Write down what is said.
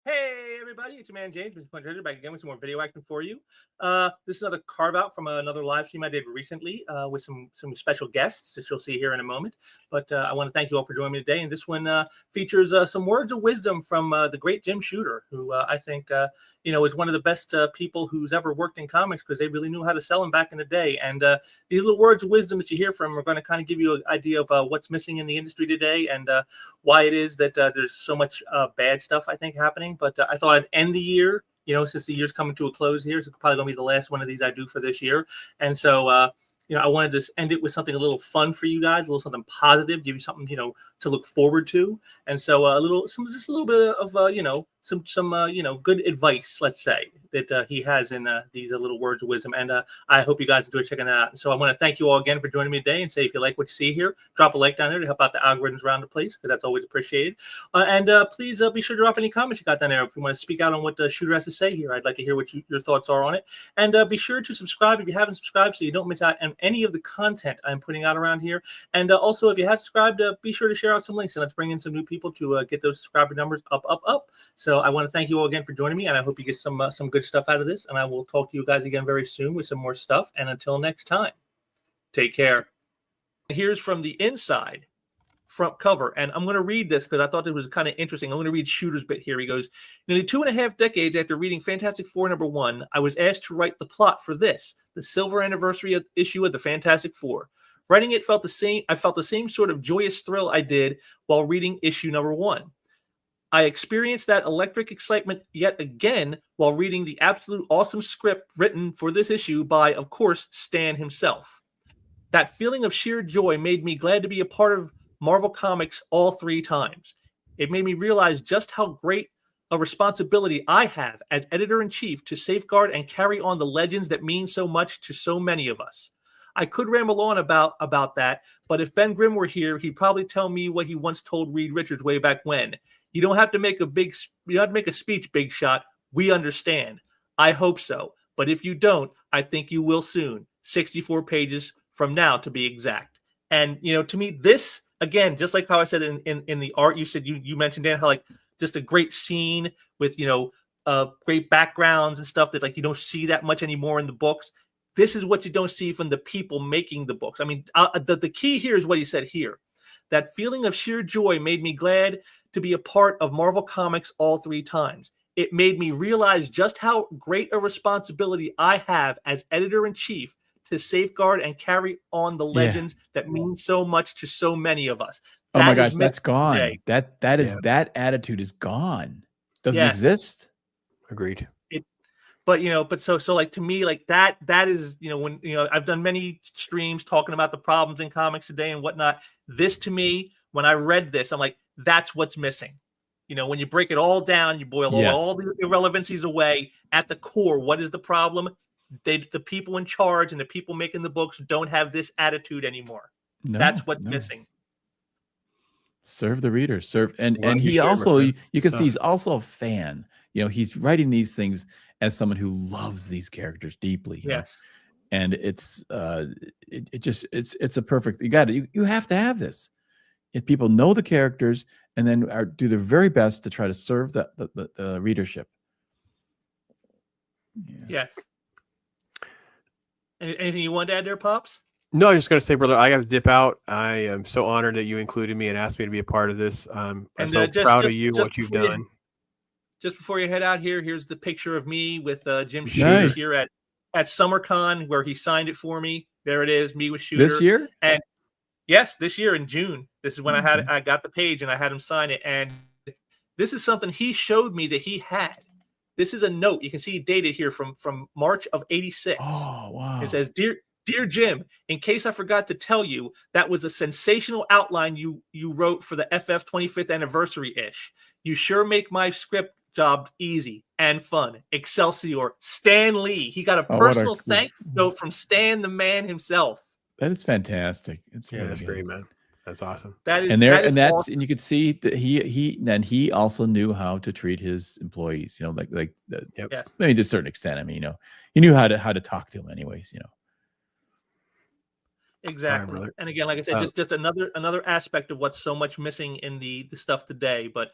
Hey everybody, it's your man James, Mr. Punch back again with some more video action for you. This is another carve out from another live stream I did recently with some special guests that you'll see here in a moment. But I want to thank you all for joining me today. And this one features some words of wisdom from the great Jim Shooter, who I think is one of the best people who's ever worked in comics because they really knew how to sell them back in the day. And these little words of wisdom that you hear from are going to kind of give you an idea of what's missing in the industry today and why it is that there's so much bad stuff I think happening. But I thought I'd end the year, since the year's coming to a close here. So it's probably going to be the last one of these I do for this year. And so, I wanted to end it with something a little fun for you guys, a little something positive, give you something, to look forward to. And so just a little bit of, some good advice, let's say, that he has in these little words of wisdom. And I hope you guys enjoy checking that out. And so I want to thank you all again for joining me today and say, if you like what you see here, drop a like down there to help out the algorithms around the place, because that's always appreciated. And please be sure to drop any comments you got down there. If you want to speak out on what the Shooter has to say here, I'd like to hear what your thoughts are on it. And be sure to subscribe if you haven't subscribed so you don't miss out on any of the content I'm putting out around here. And also, if you have subscribed, be sure to share out some links and let's bring in some new people to get those subscriber numbers up. So I want to thank you all again for joining me, and I hope you get some good stuff out of this. And I will talk to you guys again very soon with some more stuff. And until next time, take care. Here's from the inside front cover, and I'm going to read this because I thought it was kind of interesting. I'm going to read Shooter's bit here. He goes, nearly 2.5 decades after reading Fantastic Four #1, I was asked to write the plot for this, the silver anniversary issue of the Fantastic Four. Writing it I felt the same sort of joyous thrill I did while reading issue #1. I experienced that electric excitement yet again while reading the absolute awesome script written for this issue by, of course, Stan himself. That feeling of sheer joy made me glad to be a part of Marvel Comics all 3 times. It made me realize just how great a responsibility I have as editor-in-chief to safeguard and carry on the legends that mean so much to so many of us. I could ramble on about that, but if Ben Grimm were here, he'd probably tell me what he once told Reed Richards way back when. You don't have to make a speech, big shot. We understand. I hope so. But if you don't, I think you will soon. 64 pages from now, to be exact. And, to me, this, again, just like how I said in the art, you said, you mentioned, Dan, how, like, just a great scene with, great backgrounds and stuff that, like, you don't see that much anymore in the books. This is what you don't see from the people making the books. I mean, the key here is what he said here. That feeling of sheer joy made me glad to be a part of Marvel Comics all 3 times. It made me realize just how great a responsibility I have as editor-in-chief to safeguard and carry on the legends that mean so much to so many of us. Oh my gosh, that's gone. That attitude is gone. Doesn't exist. Agreed. But so like, to me, like that is, when, I've done many streams talking about the problems in comics today and whatnot. This, to me, when I read this, I'm like, that's what's missing. When you break it all down, you boil all the irrelevancies away. At the core, what is the problem? The people in charge and the people making the books don't have this attitude anymore. That's what's missing. Serve the reader, and he also, you can see he's also a fan. He's writing these things as someone who loves these characters deeply. Yes. And it's a perfect, you have to have this. If people know the characters and then do their very best to try to serve the readership. Yeah. Anything you want to add there, Pops? No, I'm just going to say, brother, I got to dip out. I am so honored that you included me and asked me to be a part of this. I'm so proud of you, what you've done. Just before you head out here, here's the picture of me with Jim Shooter here at SummerCon, where he signed it for me. There it is, me with Shooter. This year? And yes, this year in June. This is when I got the page and I had him sign it. And this is something he showed me that he had. This is a note. You can see dated here from March of '86. Oh, wow. It says, Dear Jim, in case I forgot to tell you, that was a sensational outline you wrote for the FF 25th anniversary-ish. You sure make my script job easy and fun. Excelsior, Stan Lee. He got a personal thank you note from Stan the man himself. That is fantastic. It's really that's great, man. That's awesome. And you could see that he also knew how to treat his employees. Maybe to a certain extent. I mean, he knew how to talk to them, anyways. Exactly. Right, and again, like I said, just another aspect of what's so much missing in the stuff today. But